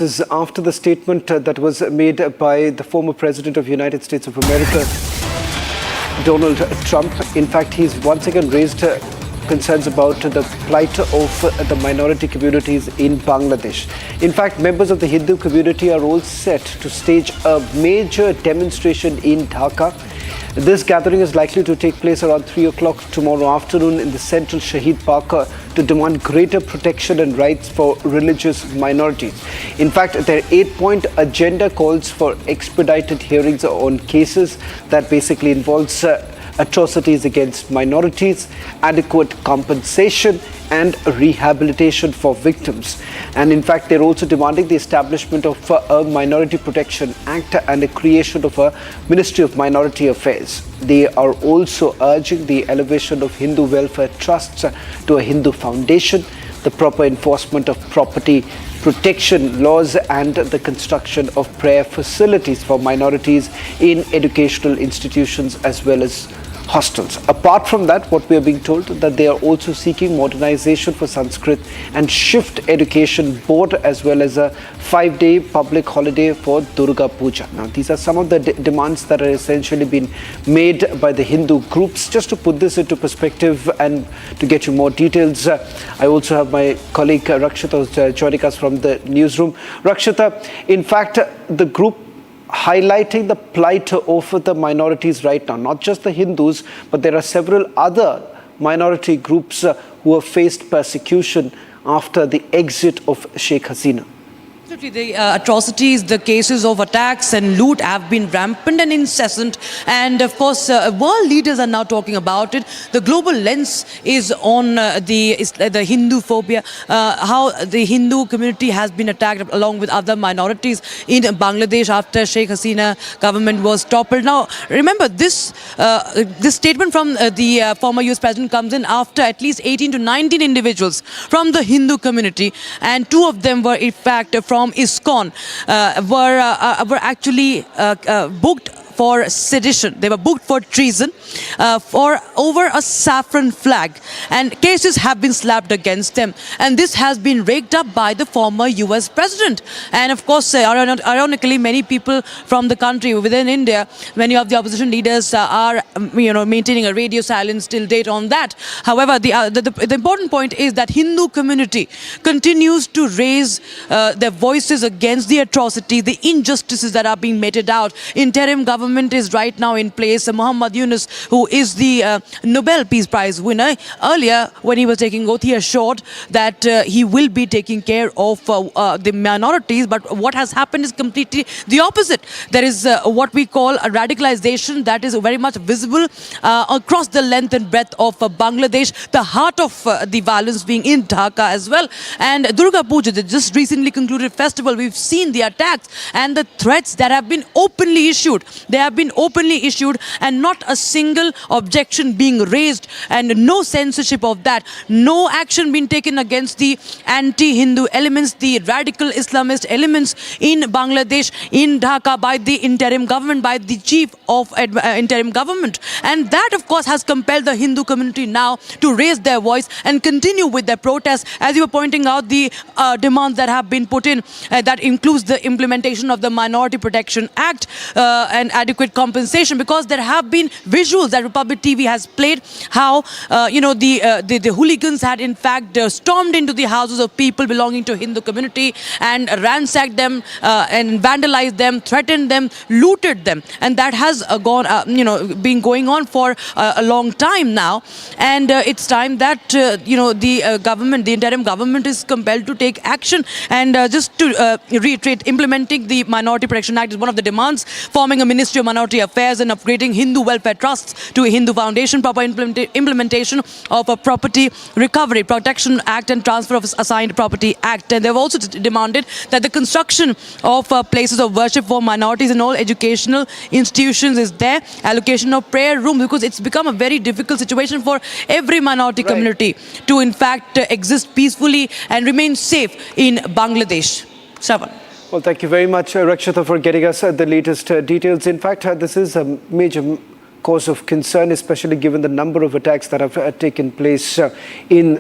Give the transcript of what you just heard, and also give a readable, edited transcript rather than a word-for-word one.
This is after the statement that was made by the former President of the United States of America, Donald Trump. In fact, he's once again raised concerns about the plight of the minority communities in Bangladesh. In fact, members of the Hindu community are all set to stage a major demonstration in Dhaka. This gathering is likely to take place around 3 o'clock tomorrow afternoon in the central Shahid Park to demand greater protection and rights for religious minorities. In fact, their 8-point agenda calls for expedited hearings on cases that basically involves atrocities against minorities, adequate compensation and rehabilitation for victims. And in fact, they're also demanding the establishment of a Minority Protection Act and the creation of a Ministry of Minority Affairs. They are also urging the elevation of Hindu welfare trusts to a Hindu foundation, the proper enforcement of property protection laws and the construction of prayer facilities for minorities in educational institutions as well as hostels. Apart from that, what we are being told that they are also seeking modernization for Sanskrit and shift education board as well as a 5-day public holiday for Durga Puja. Now, these are some of the demands that are essentially being made by the Hindu groups. Just to put this into perspective and to get you more details, I also have my colleague Rakshita who's joining us from the newsroom. Rakshita, in fact, the group highlighting the plight of the minorities right now, not just the Hindus, but there are several other minority groups who have faced persecution after the exit of Sheikh Hasina. The atrocities, the cases of attacks and loot have been rampant and incessant, and of course world leaders are now talking about it. The global lens is on the Hindu phobia, how the Hindu community has been attacked along with other minorities in Bangladesh after Sheikh Hasina government was toppled. Now remember, this statement from the former US President comes in after at least 18 to 19 individuals from the Hindu community, and 2 of them were in fact from ISKCON, were actually booked for sedition. They were booked for treason for over a saffron flag, and cases have been slapped against them, and this has been raked up by the former US President. And of course, ironically, many people from the country within India, many of the opposition leaders are maintaining a radio silence till date on that. However, the important point is that Hindu community continues to raise their voices against the atrocity, the injustices that are being meted out. Interim government is right now in place. Muhammad Yunus, who is the Nobel Peace Prize winner, earlier when he was taking oath, he assured that he will be taking care of the minorities. But what has happened is completely the opposite. There is what we call a radicalization that is very much visible across the length and breadth of Bangladesh, the heart of the violence being in Dhaka as well. And Durga Puja, the just recently concluded festival, we've seen the attacks and the threats that have been openly issued. They have been openly issued and not a single objection being raised, and no censorship of that. No action being taken against the anti-Hindu elements, the radical Islamist elements in Bangladesh, in Dhaka, by the interim government, by the chief of interim government. And that, of course, has compelled the Hindu community now to raise their voice and continue with their protests. As you were pointing out, the demands that have been put in, that includes the implementation of the Minority Protection Act and adequate compensation, because there have been visuals that Republic TV has played, how the hooligans had in fact stormed into the houses of people belonging to Hindu community and ransacked them and vandalized them, threatened them, looted them, and that has been going on for a long time now. And it's time that the government, the interim government, is compelled to take action. And just to reiterate, implementing the Minority Protection Act is one of the demands, forming a Ministry of Minority Affairs and upgrading Hindu welfare trusts to a Hindu foundation, proper implementation of a Property Recovery Protection Act and Transfer of Assigned Property Act. And they've also demanded that the construction of places of worship for minorities in all educational institutions is there, allocation of prayer rooms, because it's become a very difficult situation for every minority community to in fact exist peacefully and remain safe in Bangladesh. Shravan. Well, thank you very much, Rakshita, for getting us the latest details. In fact, this is a major cause of concern, especially given the number of attacks that have taken place in